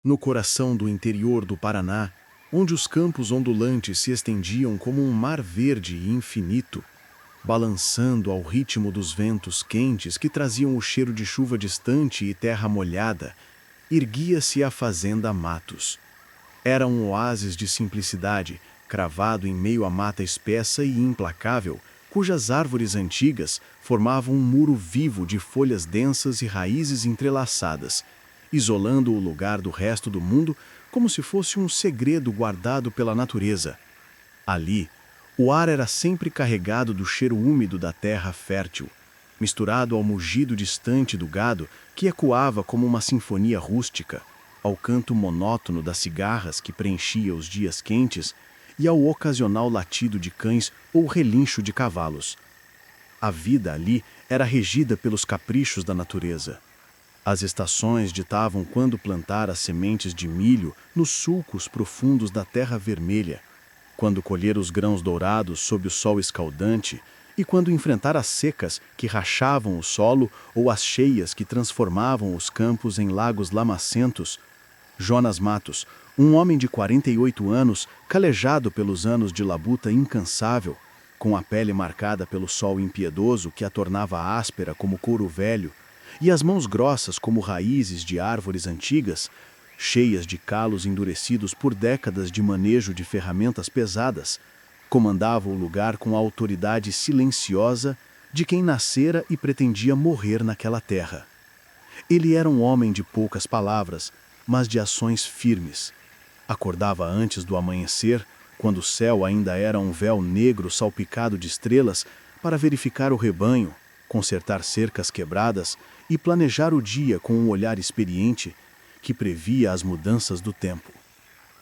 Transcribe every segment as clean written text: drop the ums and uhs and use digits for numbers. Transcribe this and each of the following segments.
No coração do interior do Paraná, onde os campos ondulantes se estendiam como um mar verde e infinito, balançando ao ritmo dos ventos quentes que traziam o cheiro de chuva distante e terra molhada, erguia-se a fazenda Matos. Era um oásis de simplicidade, cravado em meio à mata espessa e implacável, cujas árvores antigas formavam um muro vivo de folhas densas e raízes entrelaçadas, isolando o lugar do resto do mundo como se fosse um segredo guardado pela natureza. Ali, o ar era sempre carregado do cheiro úmido da terra fértil, misturado ao mugido distante do gado que ecoava como uma sinfonia rústica, ao canto monótono das cigarras que preenchia os dias quentes e ao ocasional latido de cães ou relincho de cavalos. A vida ali era regida pelos caprichos da natureza. As estações ditavam quando plantar as sementes de milho nos sulcos profundos da terra vermelha, quando colher os grãos dourados sob o sol escaldante e quando enfrentar as secas que rachavam o solo ou as cheias que transformavam os campos em lagos lamacentos. Jonas Matos, um homem de 48 anos, calejado pelos anos de labuta incansável, com a pele marcada pelo sol impiedoso que a tornava áspera como couro velho, e as mãos grossas como raízes de árvores antigas, cheias de calos endurecidos por décadas de manejo de ferramentas pesadas, comandava o lugar com a autoridade silenciosa de quem nascera e pretendia morrer naquela terra. Ele era um homem de poucas palavras, mas de ações firmes. Acordava antes do amanhecer, quando o céu ainda era um véu negro salpicado de estrelas, para verificar o rebanho, consertar cercas quebradas e planejar o dia com um olhar experiente que previa as mudanças do tempo.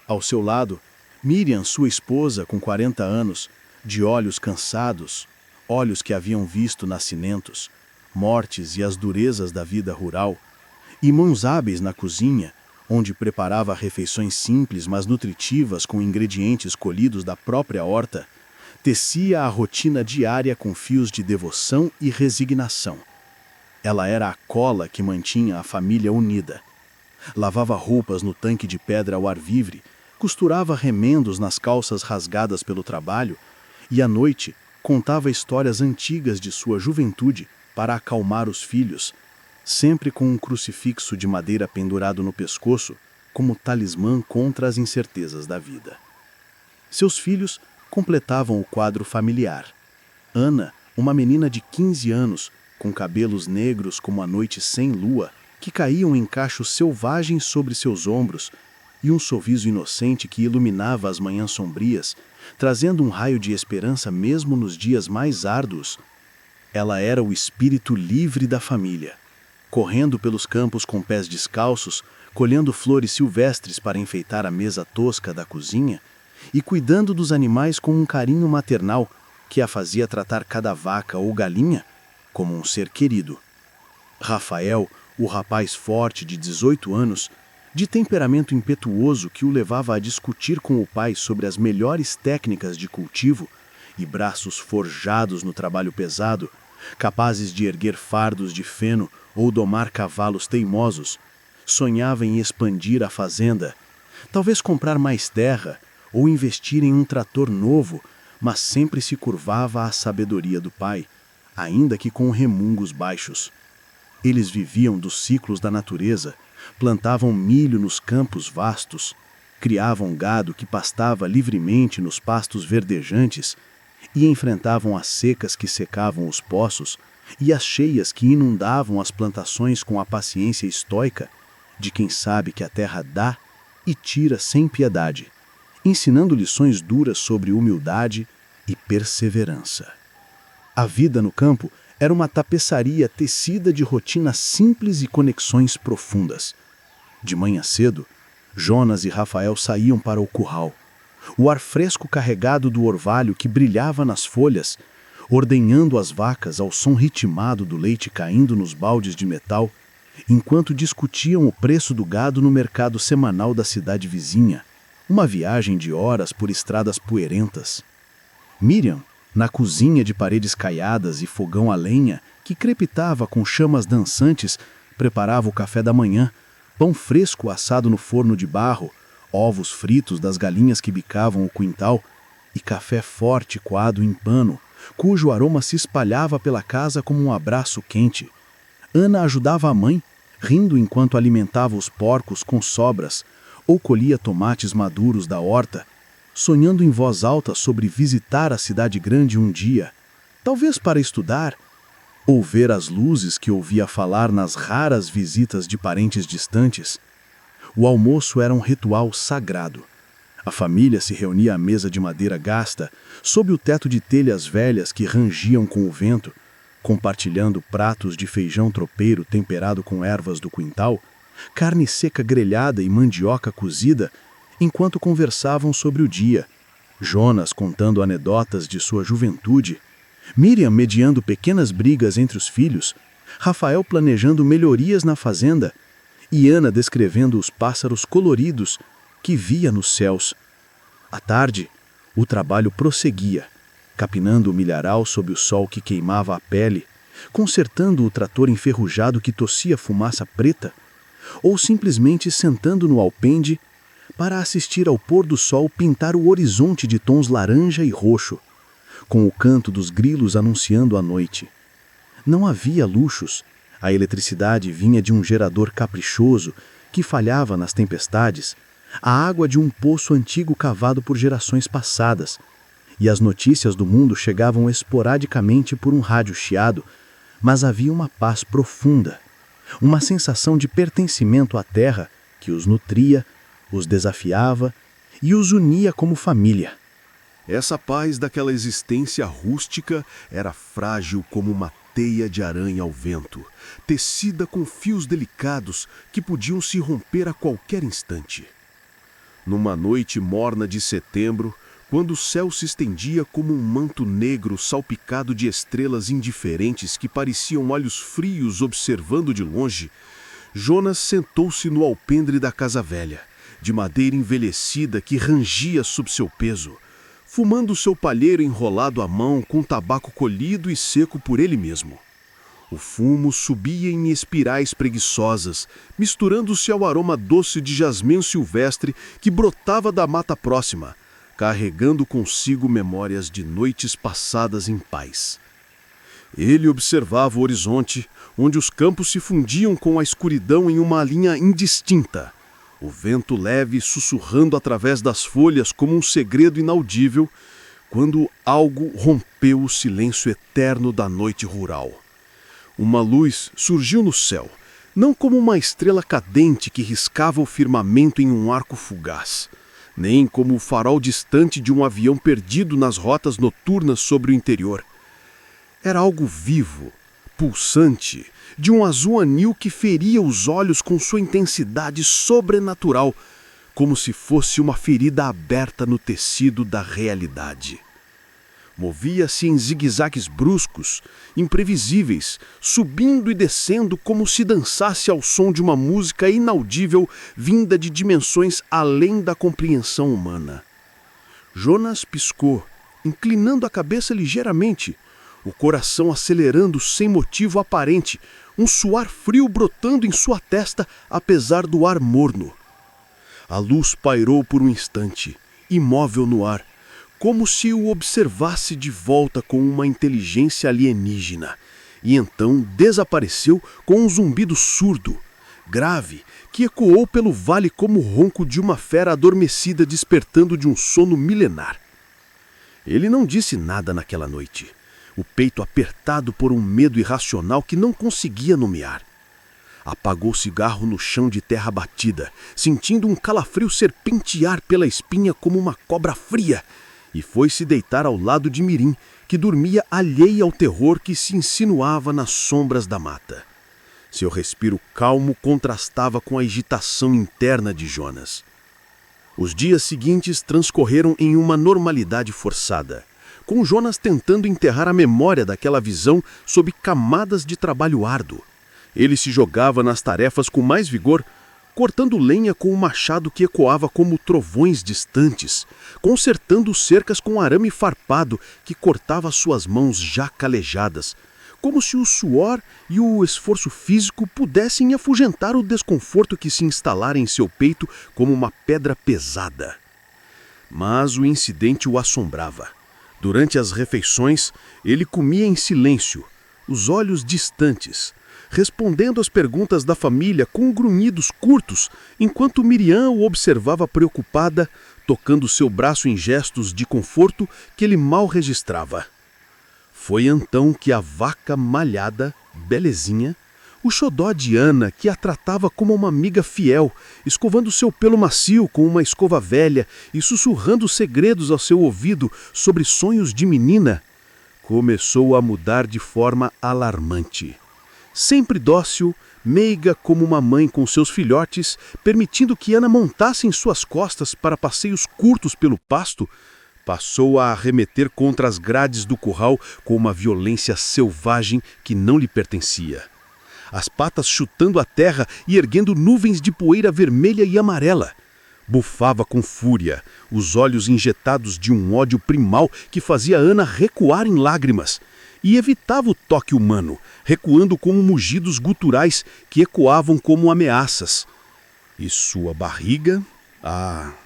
Ao seu lado, Miriam, sua esposa, com 40 anos, de olhos cansados, olhos que haviam visto nascimentos, mortes e as durezas da vida rural, e mãos hábeis na cozinha, onde preparava refeições simples, mas nutritivas com ingredientes colhidos da própria horta, tecia a rotina diária com fios de devoção e resignação. Ela era a cola que mantinha a família unida. Lavava roupas no tanque de pedra ao ar livre, costurava remendos nas calças rasgadas pelo trabalho e, à noite, contava histórias antigas de sua juventude para acalmar os filhos, sempre com um crucifixo de madeira pendurado no pescoço, como talismã contra as incertezas da vida. Seus filhos completavam o quadro familiar. Ana, uma menina de 15 anos, com cabelos negros como a noite sem lua, que caíam em cachos selvagens sobre seus ombros, e um sorriso inocente que iluminava as manhãs sombrias, trazendo um raio de esperança mesmo nos dias mais árduos. Ela era o espírito livre da família, correndo pelos campos com pés descalços, colhendo flores silvestres para enfeitar a mesa tosca da cozinha e cuidando dos animais com um carinho maternal que a fazia tratar cada vaca ou galinha como um ser querido. Rafael, o rapaz forte de 18 anos, de temperamento impetuoso que o levava a discutir com o pai sobre as melhores técnicas de cultivo e braços forjados no trabalho pesado, capazes de erguer fardos de feno ou domar cavalos teimosos, sonhava em expandir a fazenda, talvez comprar mais terra ou investir em um trator novo, mas sempre se curvava à sabedoria do pai, ainda que com remungos baixos. Eles viviam dos ciclos da natureza, plantavam milho nos campos vastos, criavam gado que pastava livremente nos pastos verdejantes e enfrentavam as secas que secavam os poços e as cheias que inundavam as plantações com a paciência estoica de quem sabe que a terra dá e tira sem piedade, ensinando lições duras sobre humildade e perseverança. A vida no campo era uma tapeçaria tecida de rotinas simples e conexões profundas. De manhã cedo, Jonas e Rafael saíam para o curral. O ar fresco carregado do orvalho que brilhava nas folhas, ordenhando as vacas ao som ritmado do leite caindo nos baldes de metal, enquanto discutiam o preço do gado no mercado semanal da cidade vizinha, uma viagem de horas por estradas poeirentas. Miriam, na cozinha de paredes caiadas e fogão a lenha, que crepitava com chamas dançantes, preparava o café da manhã, pão fresco assado no forno de barro, ovos fritos das galinhas que bicavam o quintal e café forte coado em pano, cujo aroma se espalhava pela casa como um abraço quente. Ana ajudava a mãe, rindo enquanto alimentava os porcos com sobras ou colhia tomates maduros da horta, sonhando em voz alta sobre visitar a cidade grande um dia, talvez para estudar, ou ver as luzes que ouvia falar nas raras visitas de parentes distantes. O almoço era um ritual sagrado. A família se reunia à mesa de madeira gasta, sob o teto de telhas velhas que rangiam com o vento, compartilhando pratos de feijão tropeiro temperado com ervas do quintal, carne seca grelhada e mandioca cozida, enquanto conversavam sobre o dia, Jonas contando anedotas de sua juventude, Miriam mediando pequenas brigas entre os filhos, Rafael planejando melhorias na fazenda e Ana descrevendo os pássaros coloridos que via nos céus. À tarde, o trabalho prosseguia, capinando o milharal sob o sol que queimava a pele, consertando o trator enferrujado que tossia fumaça preta, ou simplesmente sentando no alpendre para assistir ao pôr do sol pintar o horizonte de tons laranja e roxo, com o canto dos grilos anunciando a noite. Não havia luxos, a eletricidade vinha de um gerador caprichoso que falhava nas tempestades, a água de um poço antigo cavado por gerações passadas, e as notícias do mundo chegavam esporadicamente por um rádio chiado, mas havia uma paz profunda, uma sensação de pertencimento à terra que os nutria, os desafiava e os unia como família. Essa paz daquela existência rústica era frágil como uma teia de aranha ao vento, tecida com fios delicados que podiam se romper a qualquer instante. Numa noite morna de setembro, quando o céu se estendia como um manto negro salpicado de estrelas indiferentes que pareciam olhos frios observando de longe, Jonas sentou-se no alpendre da casa velha, de madeira envelhecida que rangia sob seu peso, fumando seu palheiro enrolado à mão com tabaco colhido e seco por ele mesmo. O fumo subia em espirais preguiçosas, misturando-se ao aroma doce de jasmim silvestre que brotava da mata próxima, carregando consigo memórias de noites passadas em paz. Ele observava o horizonte, onde os campos se fundiam com a escuridão em uma linha indistinta, o vento leve sussurrando através das folhas como um segredo inaudível, quando algo rompeu o silêncio eterno da noite rural. Uma luz surgiu no céu, não como uma estrela cadente que riscava o firmamento em um arco fugaz, nem como o farol distante de um avião perdido nas rotas noturnas sobre o interior. Era algo vivo, pulsante, de um azul anil que feria os olhos com sua intensidade sobrenatural, como se fosse uma ferida aberta no tecido da realidade. Movia-se em zigue-zagues bruscos, imprevisíveis, subindo e descendo como se dançasse ao som de uma música inaudível vinda de dimensões além da compreensão humana. Jonas piscou, inclinando a cabeça ligeiramente, o coração acelerando sem motivo aparente, um suar frio brotando em sua testa apesar do ar morno. A luz pairou por um instante, imóvel no ar, como se o observasse de volta com uma inteligência alienígena, e então desapareceu com um zumbido surdo, grave, que ecoou pelo vale como o ronco de uma fera adormecida despertando de um sono milenar. Ele não disse nada naquela noite, o peito apertado por um medo irracional que não conseguia nomear. Apagou o cigarro no chão de terra batida, sentindo um calafrio serpentear pela espinha como uma cobra fria, e foi se deitar ao lado de Mirim, que dormia alheia ao terror que se insinuava nas sombras da mata. Seu respiro calmo contrastava com a agitação interna de Jonas. Os dias seguintes transcorreram em uma normalidade forçada, com Jonas tentando enterrar a memória daquela visão sob camadas de trabalho árduo. Ele se jogava nas tarefas com mais vigor, cortando lenha com um machado que ecoava como trovões distantes, consertando cercas com arame farpado que cortava suas mãos já calejadas, como se o suor e o esforço físico pudessem afugentar o desconforto que se instalara em seu peito como uma pedra pesada. Mas o incidente o assombrava. Durante as refeições, ele comia em silêncio, os olhos distantes, respondendo às perguntas da família com grunhidos curtos, enquanto Miriam o observava preocupada, tocando seu braço em gestos de conforto que ele mal registrava. Foi então que a vaca malhada, Belezinha, o xodó de Ana, que a tratava como uma amiga fiel, escovando seu pelo macio com uma escova velha e sussurrando segredos ao seu ouvido sobre sonhos de menina, começou a mudar de forma alarmante. Sempre dócil, meiga como uma mãe com seus filhotes, permitindo que Ana montasse em suas costas para passeios curtos pelo pasto, passou a arremeter contra as grades do curral com uma violência selvagem que não lhe pertencia. As patas chutando a terra e erguendo nuvens de poeira vermelha e amarela. Bufava com fúria, os olhos injetados de um ódio primal que fazia Ana recuar em lágrimas. E evitava o toque humano, recuando como mugidos guturais que ecoavam como ameaças. E sua barriga?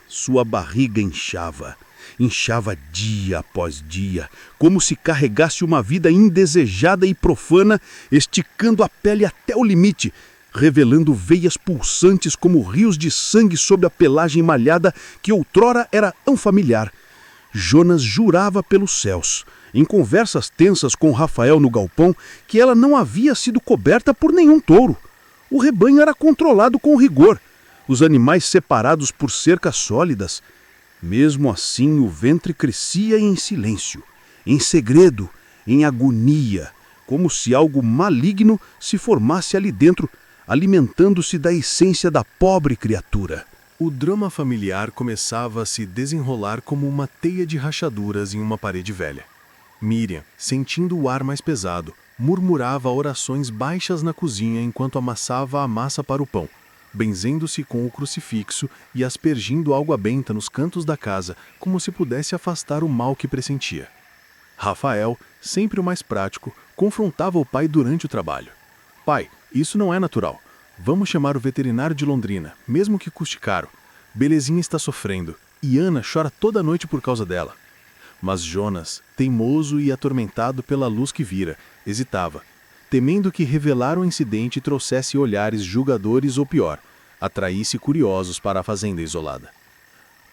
Sua barriga inchava. Inchava dia após dia, como se carregasse uma vida indesejada e profana, esticando a pele até o limite, revelando veias pulsantes como rios de sangue sob a pelagem malhada que outrora era tão familiar. Jonas jurava pelos céus, em conversas tensas com Rafael no galpão, que ela não havia sido coberta por nenhum touro. O rebanho era controlado com rigor, os animais separados por cercas sólidas. Mesmo assim, o ventre crescia em silêncio, em segredo, em agonia, como se algo maligno se formasse ali dentro, alimentando-se da essência da pobre criatura. O drama familiar começava a se desenrolar como uma teia de rachaduras em uma parede velha. Miriam, sentindo o ar mais pesado, murmurava orações baixas na cozinha enquanto amassava a massa para o pão, benzendo-se com o crucifixo e aspergindo água benta nos cantos da casa, como se pudesse afastar o mal que pressentia. Rafael, sempre o mais prático, confrontava o pai durante o trabalho. "Pai, isso não é natural. Vamos chamar o veterinário de Londrina, mesmo que custe caro. Belezinha está sofrendo, e Ana chora toda noite por causa dela." Mas Jonas, teimoso e atormentado pela luz que vira, hesitava, temendo que revelar o incidente trouxesse olhares julgadores ou pior, atraísse curiosos para a fazenda isolada.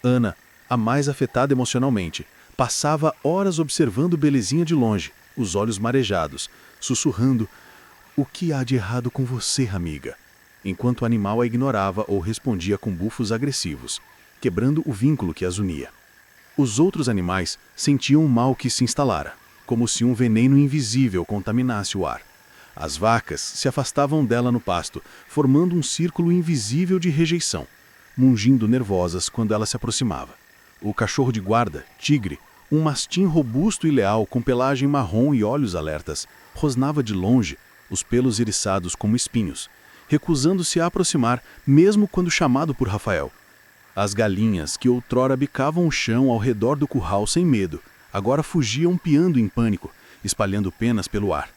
Ana, a mais afetada emocionalmente, passava horas observando Belezinha de longe, os olhos marejados, sussurrando: "O que há de errado com você, amiga?", enquanto o animal a ignorava ou respondia com bufos agressivos, quebrando o vínculo que as unia. Os outros animais sentiam o mal que se instalara, como se um veneno invisível contaminasse o ar. As vacas se afastavam dela no pasto, formando um círculo invisível de rejeição, mungindo nervosas quando ela se aproximava. O cachorro de guarda, Tigre, um mastim robusto e leal com pelagem marrom e olhos alertas, rosnava de longe, os pelos eriçados como espinhos, recusando-se a aproximar mesmo quando chamado por Rafael. As galinhas, que outrora bicavam o chão ao redor do curral sem medo, agora fugiam piando em pânico, espalhando penas pelo ar.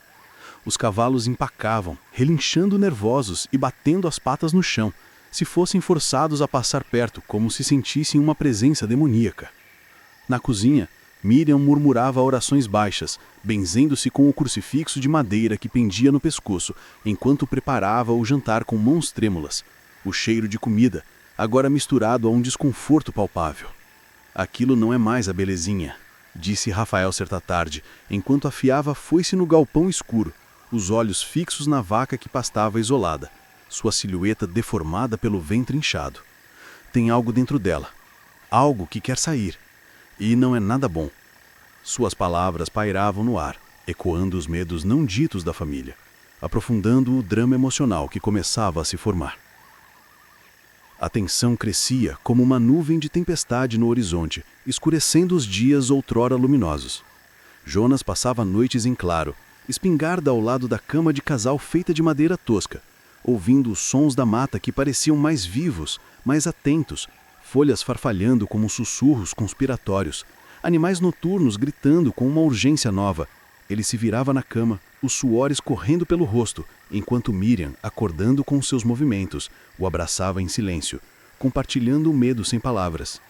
Os cavalos empacavam, relinchando nervosos e batendo as patas no chão, se fossem forçados a passar perto, como se sentissem uma presença demoníaca. Na cozinha, Miriam murmurava orações baixas, benzendo-se com o crucifixo de madeira que pendia no pescoço, enquanto preparava o jantar com mãos trêmulas. O cheiro de comida, agora misturado a um desconforto palpável. "Aquilo não é mais a Belezinha", disse Rafael certa tarde, enquanto afiava a foice no galpão escuro, os olhos fixos na vaca que pastava isolada, sua silhueta deformada pelo ventre inchado. "Tem algo dentro dela, algo que quer sair, e não é nada bom." Suas palavras pairavam no ar, ecoando os medos não ditos da família, aprofundando o drama emocional que começava a se formar. A tensão crescia como uma nuvem de tempestade no horizonte, escurecendo os dias outrora luminosos. Jonas passava noites em claro, espingarda ao lado da cama de casal feita de madeira tosca, ouvindo os sons da mata que pareciam mais vivos, mais atentos, folhas farfalhando como sussurros conspiratórios, animais noturnos gritando com uma urgência nova, Ele se virava na cama, os suores correndo pelo rosto, enquanto Miriam, acordando com seus movimentos, o abraçava em silêncio, compartilhando o medo sem palavras.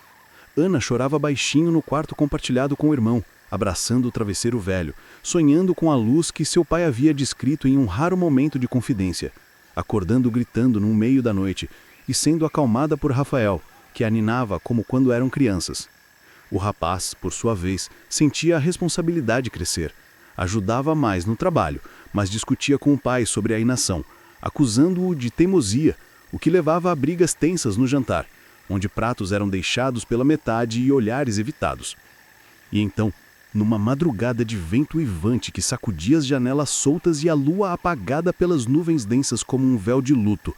Ana chorava baixinho no quarto compartilhado com o irmão, abraçando o travesseiro velho, sonhando com a luz que seu pai havia descrito em um raro momento de confidência, acordando gritando no meio da noite e sendo acalmada por Rafael, que a ninava como quando eram crianças. O rapaz, por sua vez, sentia a responsabilidade crescer. Ajudava mais no trabalho, mas discutia com o pai sobre a inação, acusando-o de teimosia, o que levava a brigas tensas no jantar, onde pratos eram deixados pela metade e olhares evitados. E então, numa madrugada de vento uivante que sacudia as janelas soltas e a lua apagada pelas nuvens densas como um véu de luto,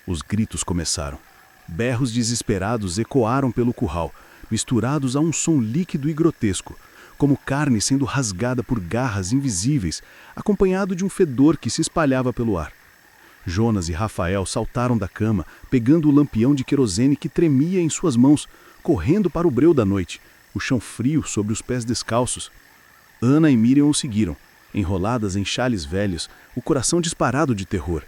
os gritos começaram. Berros desesperados ecoaram pelo curral, misturados a um som líquido e grotesco, como carne sendo rasgada por garras invisíveis, acompanhado de um fedor que se espalhava pelo ar. Jonas e Rafael saltaram da cama, pegando o lampião de querosene que tremia em suas mãos, correndo para o breu da noite, o chão frio sobre os pés descalços. Ana e Miriam o seguiram, enroladas em xales velhos, o coração disparado de terror.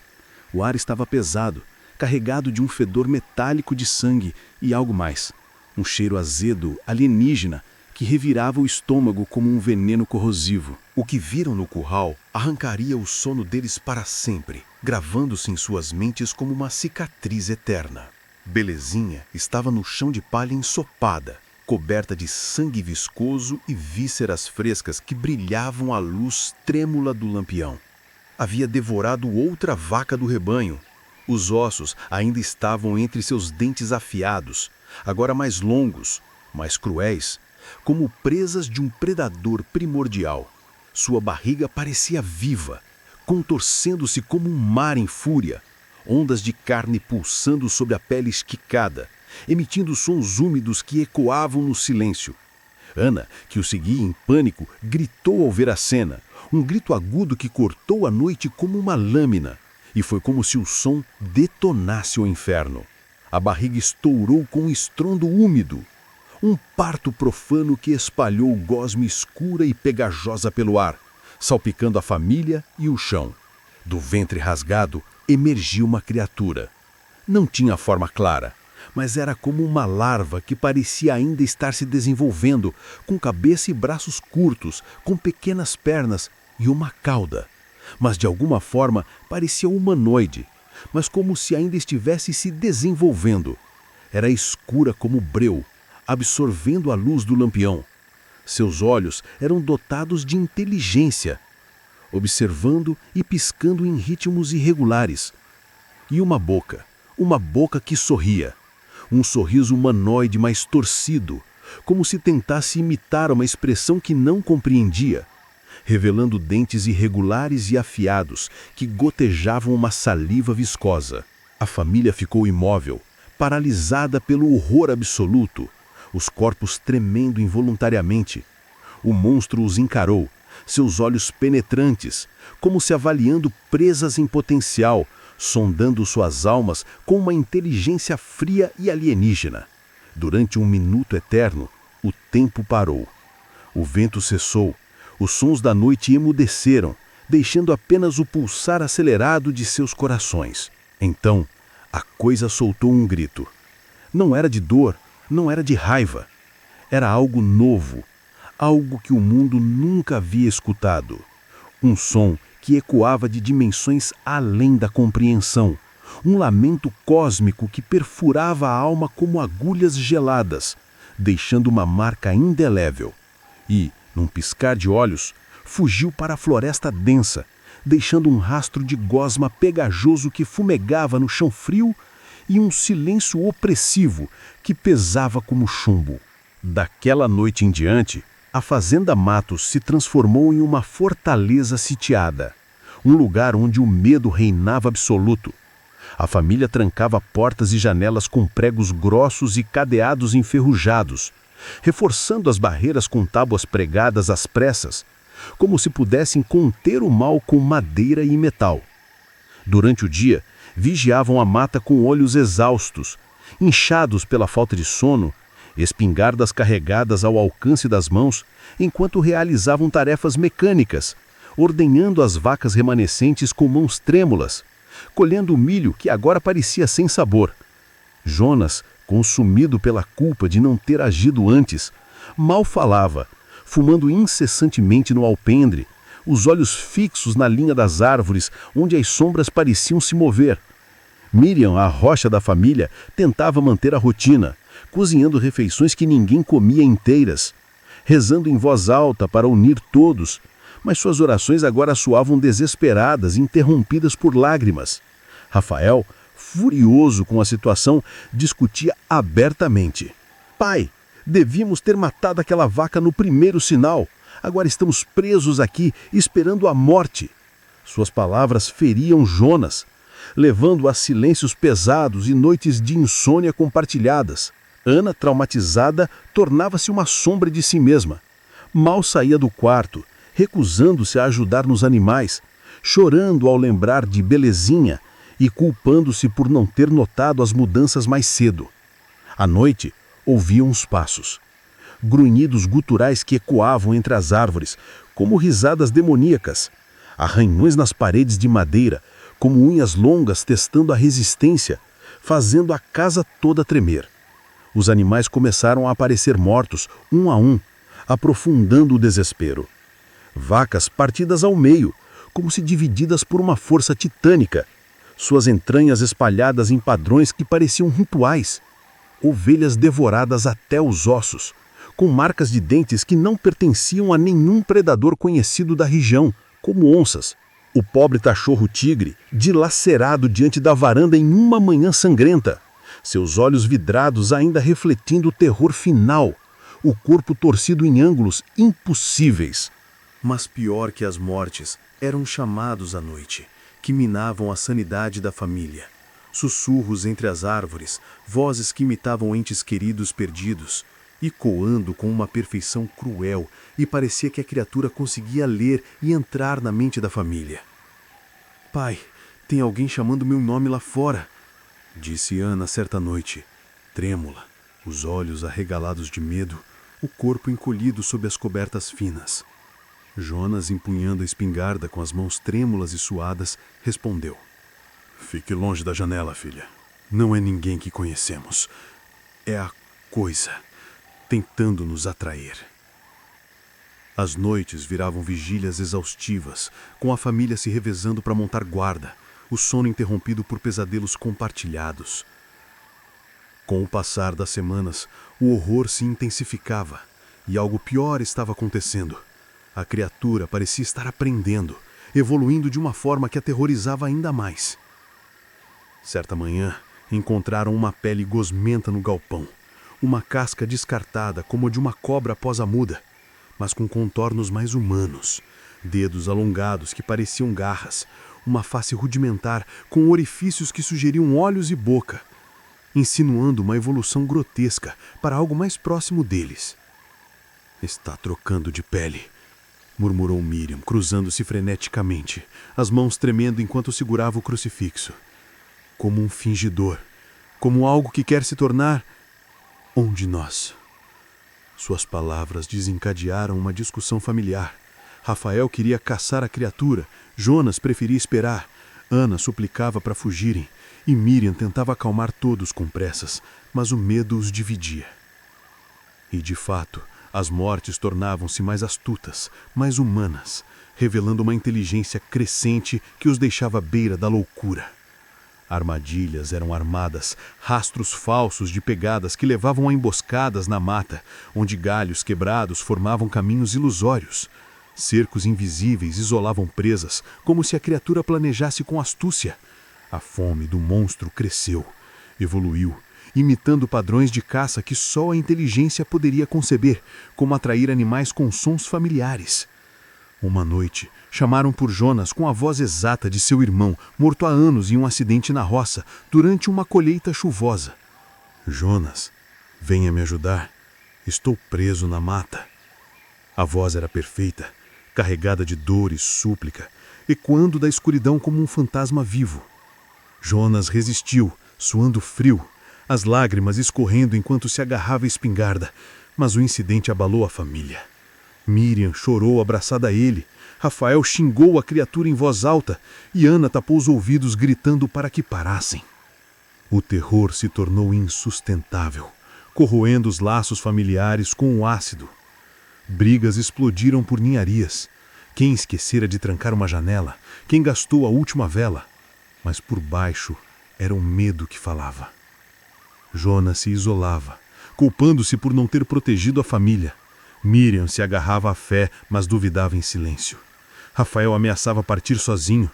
O ar estava pesado, carregado de um fedor metálico de sangue e algo mais. Um cheiro azedo, alienígena, que revirava o estômago como um veneno corrosivo. O que viram no curral arrancaria o sono deles para sempre, gravando-se em suas mentes como uma cicatriz eterna. Belezinha estava no chão de palha ensopada, coberta de sangue viscoso e vísceras frescas que brilhavam à luz trêmula do lampião. Havia devorado outra vaca do rebanho. Os ossos ainda estavam entre seus dentes afiados, agora mais longos, mais cruéis, como presas de um predador primordial. Sua barriga parecia viva, contorcendo-se como um mar em fúria, ondas de carne pulsando sobre a pele esquicada, emitindo sons úmidos que ecoavam no silêncio. Ana, que o seguia em pânico, gritou ao ver a cena, um grito agudo que cortou a noite como uma lâmina, e foi como se o som detonasse o inferno. A barriga estourou com um estrondo úmido, um parto profano que espalhou gosma escura e pegajosa pelo ar, salpicando a família e o chão. Do ventre rasgado emergiu uma criatura. Não tinha forma clara, mas era como uma larva que parecia ainda estar se desenvolvendo, com cabeça e braços curtos, com pequenas pernas e uma cauda. Mas de alguma forma parecia humanoide, mas como se ainda estivesse se desenvolvendo. Era escura como breu, absorvendo a luz do lampião. Seus olhos eram dotados de inteligência, observando e piscando em ritmos irregulares. E uma boca que sorria. Um sorriso humanoide mais torcido, como se tentasse imitar uma expressão que não compreendia, revelando dentes irregulares e afiados que gotejavam uma saliva viscosa. A família ficou imóvel, paralisada pelo horror absoluto, os corpos tremendo involuntariamente. O monstro os encarou, seus olhos penetrantes, como se avaliando presas em potencial, sondando suas almas com uma inteligência fria e alienígena. Durante um minuto eterno, o tempo parou. O vento cessou, os sons da noite emudeceram, deixando apenas o pulsar acelerado de seus corações. Então, a coisa soltou um grito. Não era de dor, não era de raiva. Era algo novo, algo que o mundo nunca havia escutado. Um som que ecoava de dimensões além da compreensão. Um lamento cósmico que perfurava a alma como agulhas geladas, deixando uma marca indelével. E, num piscar de olhos, fugiu para a floresta densa, deixando um rastro de gosma pegajoso que fumegava no chão frio e um silêncio opressivo que pesava como chumbo. Daquela noite em diante, a Fazenda Matos se transformou em uma fortaleza sitiada, um lugar onde o medo reinava absoluto. A família trancava portas e janelas com pregos grossos e cadeados enferrujados, reforçando as barreiras com tábuas pregadas às pressas, como se pudessem conter o mal com madeira e metal. Durante o dia, vigiavam a mata com olhos exaustos, inchados pela falta de sono, espingardas carregadas ao alcance das mãos, enquanto realizavam tarefas mecânicas, ordenhando as vacas remanescentes com mãos trêmulas, colhendo o milho que agora parecia sem sabor. Jonas, consumido pela culpa de não ter agido antes, mal falava, fumando incessantemente no alpendre, os olhos fixos na linha das árvores onde as sombras pareciam se mover. Miriam, a rocha da família, tentava manter a rotina, cozinhando refeições que ninguém comia inteiras, rezando em voz alta para unir todos, mas suas orações agora soavam desesperadas, interrompidas por lágrimas. Rafael, furioso com a situação, discutia abertamente. Pai, devíamos ter matado aquela vaca no primeiro sinal. Agora estamos presos aqui, esperando a morte. Suas palavras feriam Jonas, levando a silêncios pesados e noites de insônia compartilhadas. Ana, traumatizada, tornava-se uma sombra de si mesma. Mal saía do quarto, recusando-se a ajudar nos animais, chorando ao lembrar de Belezinha e culpando-se por não ter notado as mudanças mais cedo. À noite, ouviam os passos. Grunhidos guturais que ecoavam entre as árvores, como risadas demoníacas. Arranhões nas paredes de madeira, como unhas longas testando a resistência, fazendo a casa toda tremer. Os animais começaram a aparecer mortos, um a um, aprofundando o desespero. Vacas partidas ao meio, como se divididas por uma força titânica, suas entranhas espalhadas em padrões que pareciam rituais. Ovelhas devoradas até os ossos, com marcas de dentes que não pertenciam a nenhum predador conhecido da região, como onças. O pobre cachorro-tigre, dilacerado diante da varanda em uma manhã sangrenta, seus olhos vidrados ainda refletindo o terror final, o corpo torcido em ângulos impossíveis. Mas pior que as mortes eram chamados à noite, que minavam a sanidade da família. Sussurros entre as árvores, vozes que imitavam entes queridos perdidos, ecoando com uma perfeição cruel, e parecia que a criatura conseguia ler e entrar na mente da família. Pai, tem alguém chamando meu nome lá fora, disse Ana certa noite, trêmula, os olhos arregalados de medo, o corpo encolhido sob as cobertas finas. Jonas, empunhando a espingarda com as mãos trêmulas e suadas, respondeu. Fique longe da janela, filha. Não é ninguém que conhecemos. É a coisa, tentando nos atrair. As noites viravam vigílias exaustivas, com a família se revezando para montar guarda, o sono interrompido por pesadelos compartilhados. Com o passar das semanas, o horror se intensificava, e algo pior estava acontecendo. A criatura parecia estar aprendendo, evoluindo de uma forma que aterrorizava ainda mais. Certa manhã, encontraram uma pele gosmenta no galpão, uma casca descartada como a de uma cobra após a muda, mas com contornos mais humanos, dedos alongados que pareciam garras, uma face rudimentar com orifícios que sugeriam olhos e boca, insinuando uma evolução grotesca para algo mais próximo deles. Está trocando de pele, murmurou Miriam, cruzando-se freneticamente, as mãos tremendo enquanto segurava o crucifixo. Como um fingidor, como algo que quer se tornar um de nós. Suas palavras desencadearam uma discussão familiar. Rafael queria caçar a criatura, Jonas preferia esperar, Ana suplicava para fugirem, e Miriam tentava acalmar todos com pressas, mas o medo os dividia. E de fato, as mortes tornavam-se mais astutas, mais humanas, revelando uma inteligência crescente que os deixava à beira da loucura. Armadilhas eram armadas, rastros falsos de pegadas que levavam a emboscadas na mata, onde galhos quebrados formavam caminhos ilusórios. Cercos invisíveis isolavam presas, como se a criatura planejasse com astúcia. A fome do monstro cresceu, evoluiu, imitando padrões de caça que só a inteligência poderia conceber, como atrair animais com sons familiares. Uma noite, chamaram por Jonas com a voz exata de seu irmão, morto há anos em um acidente na roça, durante uma colheita chuvosa. Jonas, venha me ajudar. Estou preso na mata. A voz era perfeita, carregada de dor e súplica, ecoando da escuridão como um fantasma vivo. Jonas resistiu, suando frio, as lágrimas escorrendo enquanto se agarrava à espingarda, mas o incidente abalou a família. Miriam chorou abraçada a ele, Rafael xingou a criatura em voz alta e Ana tapou os ouvidos gritando para que parassem. O terror se tornou insustentável, corroendo os laços familiares com o ácido. Brigas explodiram por ninharias. Quem esquecera de trancar uma janela, quem gastou a última vela. Mas por baixo era o medo que falava. Jonas se isolava, culpando-se por não ter protegido a família. Miriam se agarrava à fé, mas duvidava em silêncio. Rafael ameaçava partir sozinho.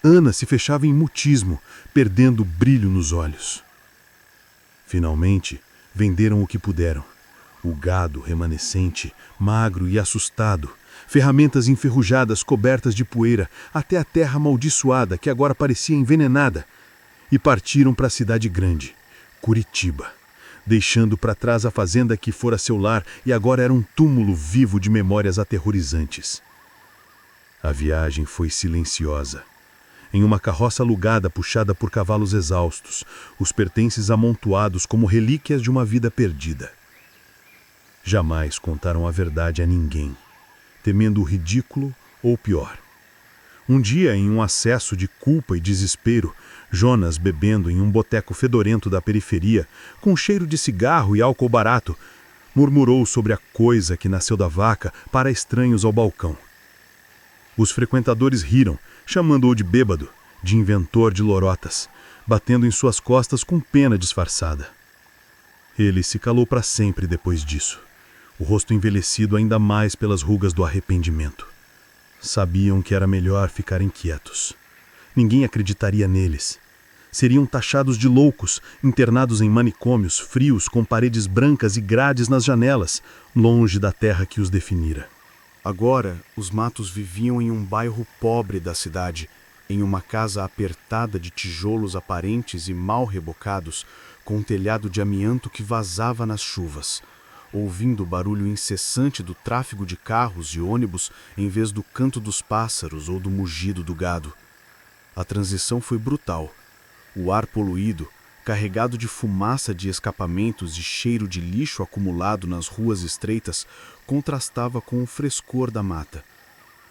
Ana se fechava em mutismo, perdendo o brilho nos olhos. Finalmente, venderam o que puderam. O gado remanescente, magro e assustado, ferramentas enferrujadas cobertas de poeira, até a terra amaldiçoada que agora parecia envenenada, e partiram para a cidade grande, Curitiba, deixando para trás a fazenda que fora seu lar e agora era um túmulo vivo de memórias aterrorizantes. A viagem foi silenciosa. Em uma carroça alugada puxada por cavalos exaustos, os pertences amontoados como relíquias de uma vida perdida. Jamais contaram a verdade a ninguém, temendo o ridículo ou pior. Um dia, em um acesso de culpa e desespero, Jonas, bebendo em um boteco fedorento da periferia, com cheiro de cigarro e álcool barato, murmurou sobre a coisa que nasceu da vaca para estranhos ao balcão. Os frequentadores riram, chamando-o de bêbado, de inventor de lorotas, batendo em suas costas com pena disfarçada. Ele se calou para sempre depois disso, o rosto envelhecido ainda mais pelas rugas do arrependimento. Sabiam que era melhor ficarem quietos. Ninguém acreditaria neles. Seriam taxados de loucos, internados em manicômios frios com paredes brancas e grades nas janelas, longe da terra que os definira. Agora, os matos viviam em um bairro pobre da cidade, em uma casa apertada de tijolos aparentes e mal rebocados, com um telhado de amianto que vazava nas chuvas, ouvindo o barulho incessante do tráfego de carros e ônibus em vez do canto dos pássaros ou do mugido do gado. A transição foi brutal. O ar poluído, carregado de fumaça de escapamentos e cheiro de lixo acumulado nas ruas estreitas, contrastava com o frescor da mata.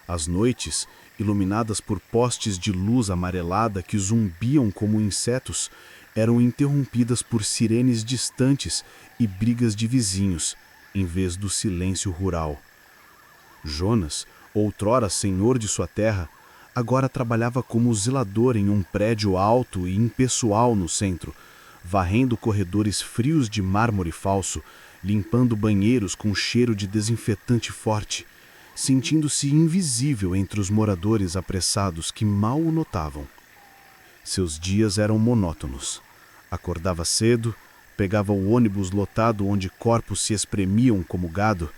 As noites, iluminadas por postes de luz amarelada que zumbiam como insetos, eram interrompidas por sirenes distantes e brigas de vizinhos, em vez do silêncio rural. Jonas, outrora senhor de sua terra, agora trabalhava como zelador em um prédio alto e impessoal no centro, varrendo corredores frios de mármore falso, limpando banheiros com cheiro de desinfetante forte, sentindo-se invisível entre os moradores apressados que mal o notavam. Seus dias eram monótonos. Acordava cedo, pegava o ônibus lotado onde corpos se espremiam como gado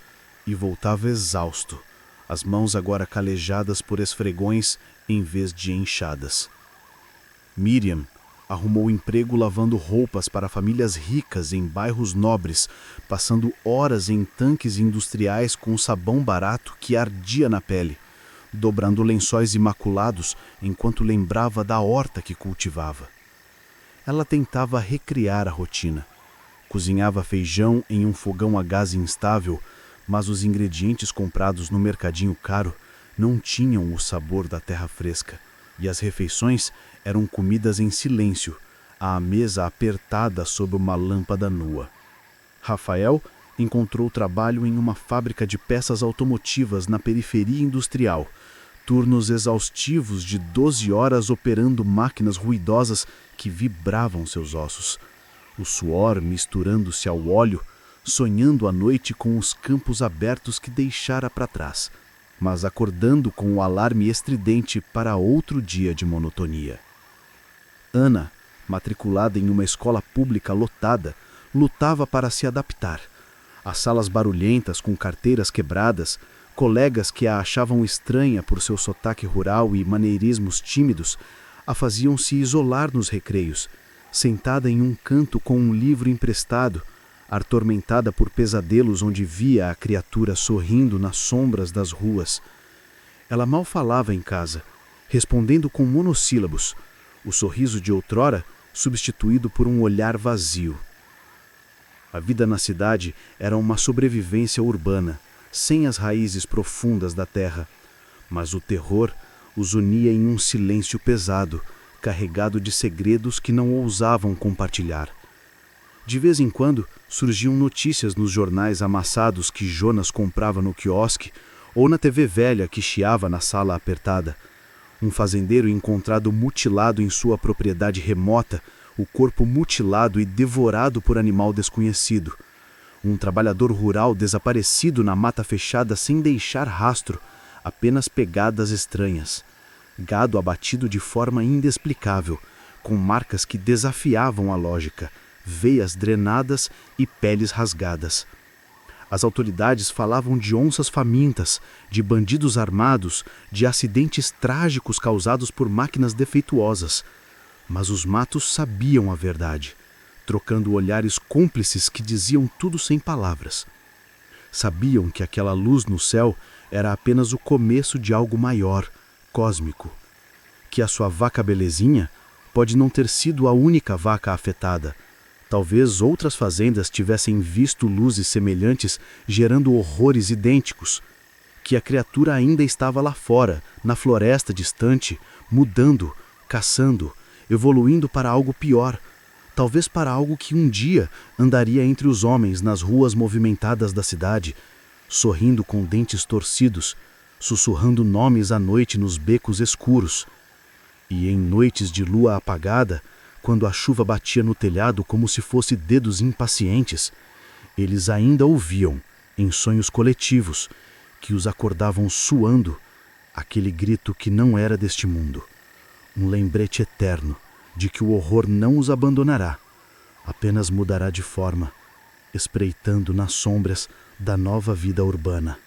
e voltava exausto, as mãos agora calejadas por esfregões em vez de enxadas. Miriam arrumou emprego lavando roupas para famílias ricas em bairros nobres, passando horas em tanques industriais com sabão barato que ardia na pele, dobrando lençóis imaculados enquanto lembrava da horta que cultivava. Ela tentava recriar a rotina. Cozinhava feijão em um fogão a gás instável, mas os ingredientes comprados no mercadinho caro não tinham o sabor da terra fresca, e as refeições eram comidas em silêncio, à mesa apertada sob uma lâmpada nua. Rafael encontrou trabalho em uma fábrica de peças automotivas na periferia industrial, turnos exaustivos de 12 horas operando máquinas ruidosas que vibravam seus ossos, o suor misturando-se ao óleo, sonhando à noite com os campos abertos que deixara para trás, mas acordando com o alarme estridente para outro dia de monotonia. Ana, matriculada em uma escola pública lotada, lutava para se adaptar. As salas barulhentas com carteiras quebradas, colegas que a achavam estranha por seu sotaque rural e maneirismos tímidos, a faziam se isolar nos recreios, sentada em um canto com um livro emprestado, atormentada por pesadelos onde via a criatura sorrindo nas sombras das ruas. Ela mal falava em casa, respondendo com monossílabos, o sorriso de outrora substituído por um olhar vazio. A vida na cidade era uma sobrevivência urbana, sem as raízes profundas da terra, mas o terror os unia em um silêncio pesado, carregado de segredos que não ousavam compartilhar. De vez em quando, surgiam notícias nos jornais amassados que Jonas comprava no quiosque ou na TV velha que chiava na sala apertada. Um fazendeiro encontrado mutilado em sua propriedade remota, o corpo mutilado e devorado por animal desconhecido. Um trabalhador rural desaparecido na mata fechada sem deixar rastro, apenas pegadas estranhas. Gado abatido de forma inexplicável, com marcas que desafiavam a lógica, veias drenadas e peles rasgadas. As autoridades falavam de onças famintas, de bandidos armados, de acidentes trágicos causados por máquinas defeituosas. Mas os matos sabiam a verdade, trocando olhares cúmplices que diziam tudo sem palavras. Sabiam que aquela luz no céu era apenas o começo de algo maior, cósmico. Que a sua vaca belezinha pode não ter sido a única vaca afetada. Talvez outras fazendas tivessem visto luzes semelhantes gerando horrores idênticos. Que a criatura ainda estava lá fora, na floresta distante, mudando, caçando, evoluindo para algo pior. Talvez para algo que um dia andaria entre os homens nas ruas movimentadas da cidade, sorrindo com dentes torcidos, sussurrando nomes à noite nos becos escuros. E em noites de lua apagada, quando a chuva batia no telhado como se fosse dedos impacientes, eles ainda ouviam, em sonhos coletivos, que os acordavam suando, aquele grito que não era deste mundo. Um lembrete eterno de que o horror não os abandonará, apenas mudará de forma, espreitando nas sombras da nova vida urbana.